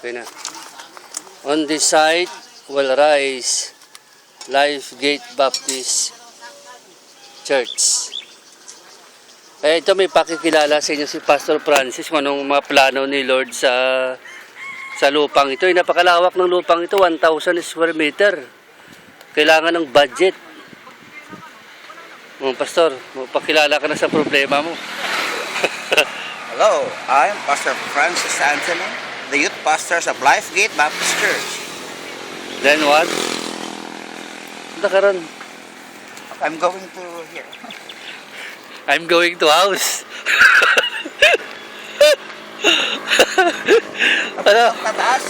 Okay na. On this site will rise Life Gate Baptist Church. Ito may pakikilala sa inyo si Pastor Francis kung anong mga plano ni Lord sa lupang ito. Napakalawak ng lupang ito, 1,000 square meter. Kailangan ng budget. Pastor, pakilala ka na sa problema mo. Hello, I'm Pastor Francis Anthony, the youth pastor of Life Gate Baptist Church. Then what? Nakaroon. I'm going to here. I'm going to house. Ano? Tataas.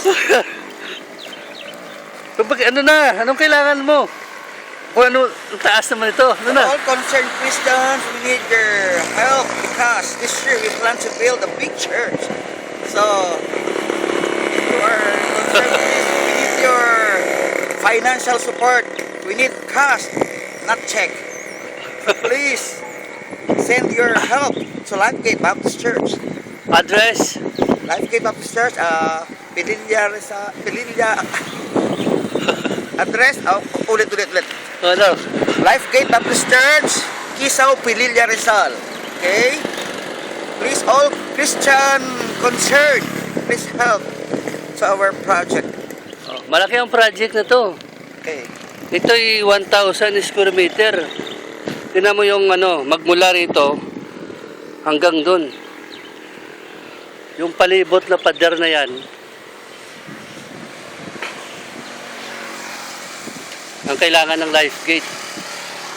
Ano na? Anong kailangan mo? Kung ano, taas naman ito. Ano na? All concerned Christians, we need your help because this year we plan to build a big church. So, if you are concerned with this, we need your financial support. We need cash, not check. So please, send your help to Life Gate Baptist Church. Address? Life Gate Baptist Church, Pililla. Address, ulit. Ano? Life Gate Baptist Church, Kisaw, Pililla, Rizal. Okay? Please, all Christian concerned, please help to our project. Oh, malaki ang project na to. Okay. Ito'y 1,000 square meter. Tingnan mo yung magmula rito hanggang dun. Yung palibot na pader na yan. Ang kailangan ng Life Gate.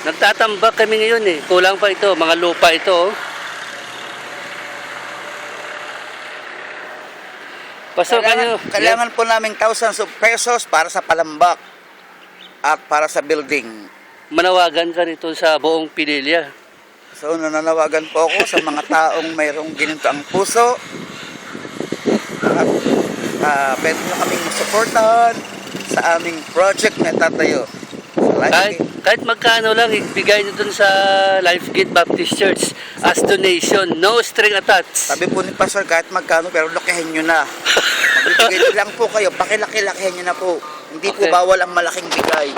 Nagtatambak kami ngayon eh. Kulang pa ito. Mga lupa ito. Pasok Kailangan po namin thousands of pesos para sa palambak at para sa building. Manawagan ka rito sa buong Pililla. So nananawagan po ako sa mga taong mayroong ginito ang puso. At pwede nyo kaming supportan sa aming project na tatayo. Kahit magkano lang, ibigay nyo dun sa Life Gate Baptist Church as donation. No string attached. Sabi po ni Pastor, kahit magkano, pero lakihin nyo na. Magbibigay lang po kayo, pakilaki-lakihin nyo na po. Hindi po bawal ang malaking bigay.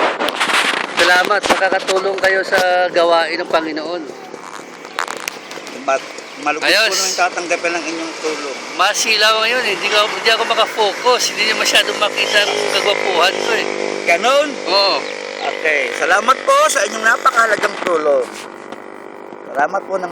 Salamat, makakatulong kayo sa gawain ng Panginoon. Malugod po naman tatanggapin ang inyong tulong. Masilaw ngayon eh, hindi ako makafocus. Hindi niya masyadong makita ang kagwapuhan ko eh. Ganon? Oo. Okay, salamat po sa inyong napakahalagang tulong. Salamat po ng